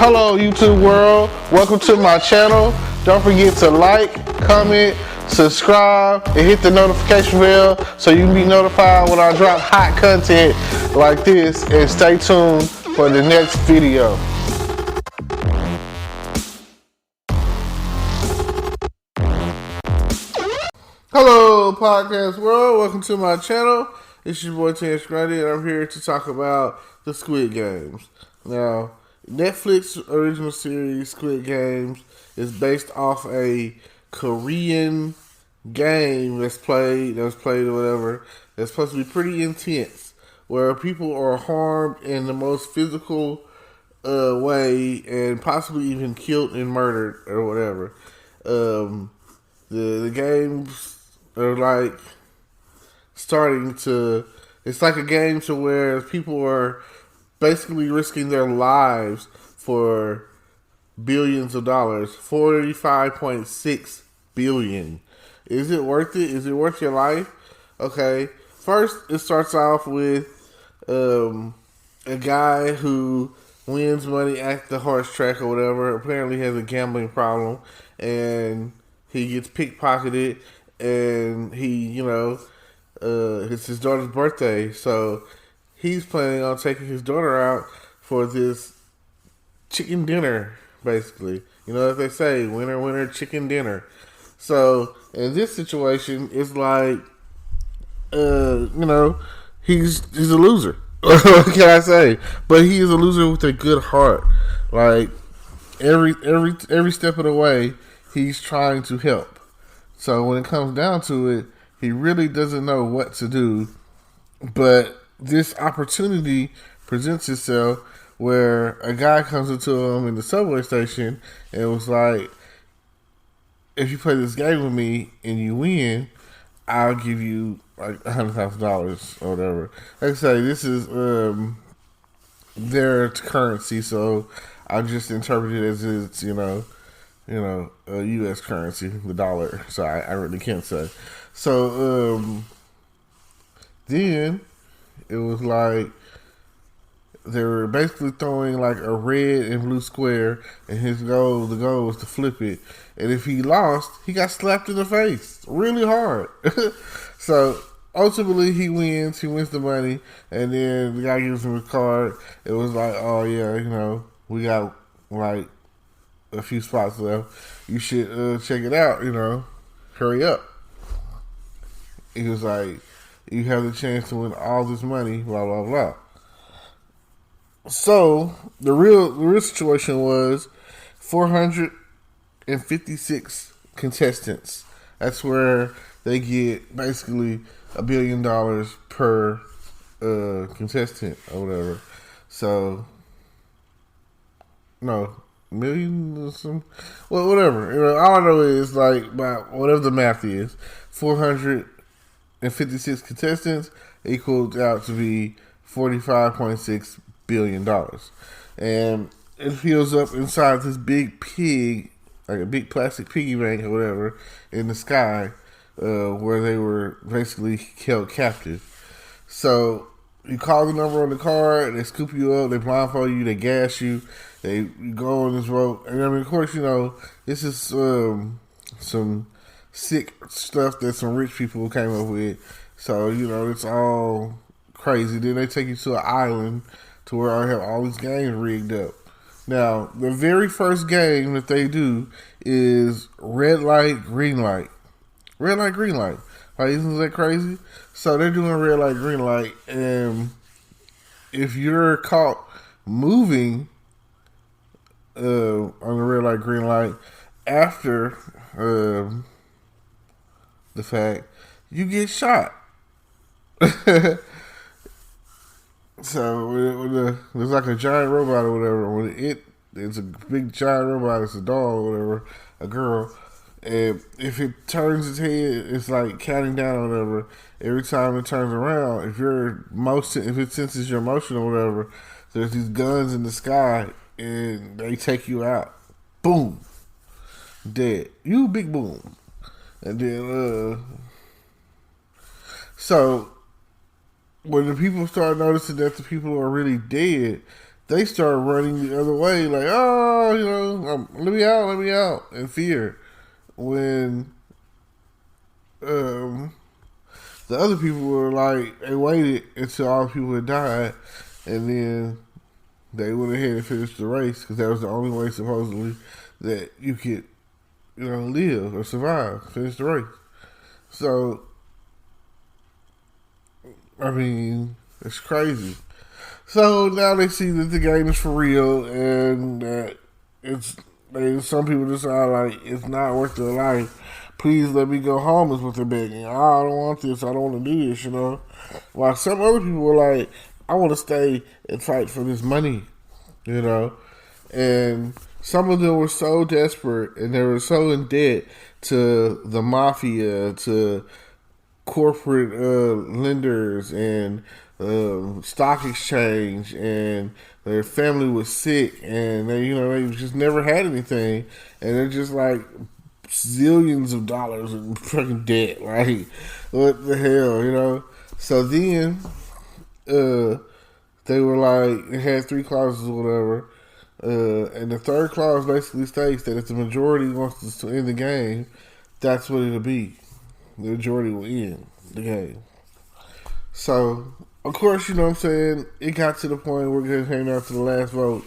Hello YouTube world, welcome to my channel. Don't forget to like, comment, subscribe, and hit the notification bell so you can be notified when I drop hot content like this, and stay tuned for the next video. Hello podcast world, welcome to my channel. It's your boy Terrence Grundy, and I'm here to talk about the Squid Games. Now, Netflix original series Squid Games is based off a Korean game that was played or whatever. That's supposed to be pretty intense, where people are harmed in the most physical way and possibly even killed and murdered or whatever. The games are like starting to. It's like a game to where people are basically risking their lives for billions of dollars. 45.6 billion. Is it worth it? Is it worth your life? Okay. First, it starts off with a guy who wins money at the horse track or whatever. Apparently has a gambling problem, and he gets pickpocketed, and it's his daughter's birthday, so he's planning on taking his daughter out for this chicken dinner, basically. You know, as they say, winner, winner, chicken dinner. So, in this situation, it's like, he's a loser. What can I say? But he is a loser with a good heart. Like, every step of the way, he's trying to help. So, when it comes down to it, he really doesn't know what to do, but this opportunity presents itself where a guy comes into him in the subway station and was like, if you play this game with me and you win, I'll give you like $100,000 or whatever. Like I say, this is their currency, so I just interpret it as it's, a U.S. currency, the dollar. So I really can't say. So then it was like they were basically throwing like a red and blue square, and the goal was to flip it. And if he lost, he got slapped in the face really hard. So ultimately he wins the money, and then the guy gives him a card. It was like, oh yeah, we got like a few spots left. You should check it out, hurry up. He was like, you have the chance to win all this money, blah, blah, blah. So, the real situation was 456 contestants. That's where they get basically $1 billion per contestant or whatever. So, no, million or some, well, whatever. All I know is like, about whatever the math is, 456 contestants equaled out to be $45.6 billion. And it fills up inside this big pig, like a big plastic piggy bank or whatever, in the sky, where they were basically held captive. So you call the number on the card, they scoop you up, they blindfold you, they gas you, you go on this rope. And I mean, of course, this is some sick stuff that some rich people came up with. So, it's all crazy. Then they take you to an island to where I have all these games rigged up. Now, the very first game that they do is red light, green light. Red light, green light. Like, isn't that crazy? So they're doing red light, green light, and if you're caught moving on the red light, green light after the fact, you get shot. So there's like a giant robot or whatever. It's a big giant robot. It's a doll or whatever, a girl. And if it turns its head, it's like counting down or whatever. Every time it turns around, if it senses your motion or whatever, there's these guns in the sky and they take you out. Boom, dead. You big boom. And then so when the people start noticing that the people are really dead, they start running the other way, like, oh, let me out, in fear. When um, the other people were like, they waited until all the people had died, and then they went ahead and finished the race because that was the only way, supposedly, that you could, live or survive, finish the race. So, I mean, it's crazy. So now they see that the game is for real, and that some people decide like it's not worth their life. Please let me go home is what they're begging. I don't want this. I don't want to do this. While some other people were like, I want to stay and fight for this money. And some of them were so desperate and they were so in debt to the mafia, to corporate lenders and stock exchange, and their family was sick, and they just never had anything, and they're just like zillions of dollars in fucking debt. Like, what the hell, So then, they were like, they had 3 clauses or whatever, and the third clause basically states that if the majority wants to end the game, that's what it'll be. The majority will end the game. So, of course, you know what I'm saying, it got to the point where it came down to the last vote,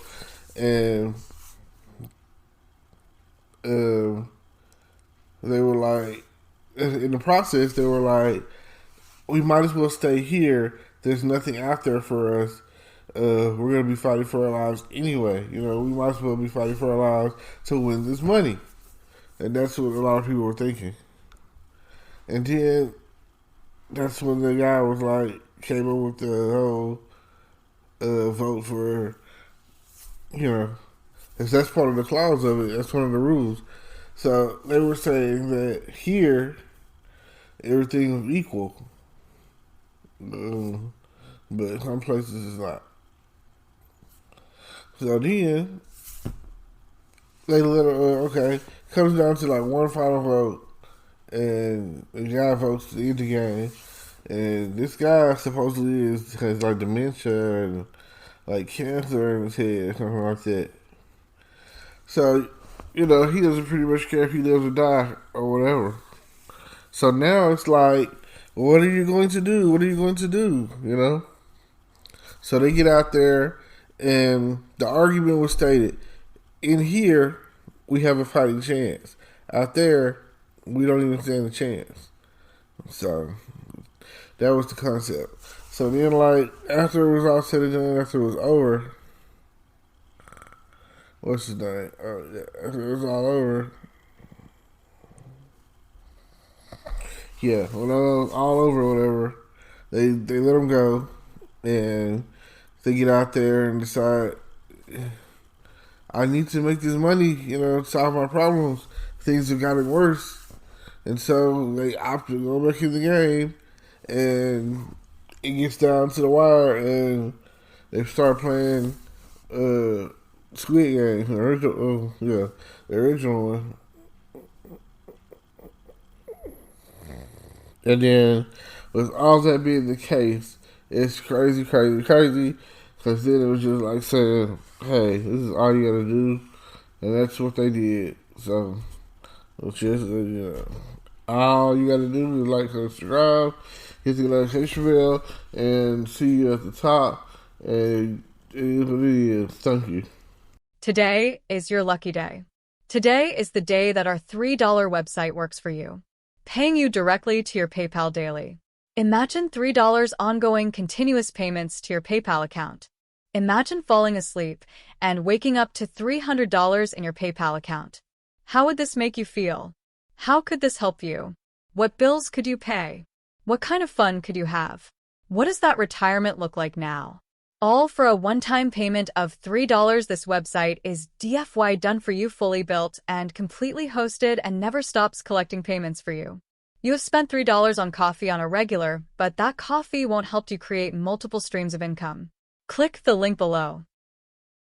and they were like, in the process, they were like, we might as well stay here. There's nothing out there for us. We're going to be fighting for our lives anyway. We might as well be fighting for our lives to win this money. And that's what a lot of people were thinking. And then that's when the guy was like, came up with the whole vote for, if that's part of the clause of it, that's one of the rules. So they were saying that here, everything is equal. But some places it's not. So then, they let her, comes down to like one final vote, and the guy votes to end the game. And this guy supposedly has like dementia and like cancer in his head or something like that. So, he doesn't pretty much care if he lives or die or whatever. So now it's like, what are you going to do? What are you going to do? So they get out there, and the argument was stated, in here, we have a fighting chance. Out there, we don't even stand a chance. So that was the concept. So then, like, after it was all said and done, after it was over, what's his name? After it was all over, when it was all over or whatever, they let him go, and they get out there and decide, I need to make this money, solve my problems. Things have gotten worse. And so they opt to go back in the game, and it gets down to the wire, and they start playing Squid Games, the original one. And then, with all that being the case, it's crazy, because then it was just like saying, hey, this is all you gotta do, and that's what they did. So, it's just, all you gotta do is like, subscribe, hit the notification bell, and see you at the top, and it is what it is. Thank you. Today is your lucky day. Today is the day that our $3 website works for you, paying you directly to your PayPal daily. Imagine $3 ongoing continuous payments to your PayPal account. Imagine falling asleep and waking up to $300 in your PayPal account. How would this make you feel? How could this help you? What bills could you pay? What kind of fun could you have? What does that retirement look like now? All for a one-time payment of $3. This website is DFY done for you, fully built and completely hosted, and never stops collecting payments for you. You have spent $3 on coffee on a regular, but that coffee won't help you create multiple streams of income. Click the link below.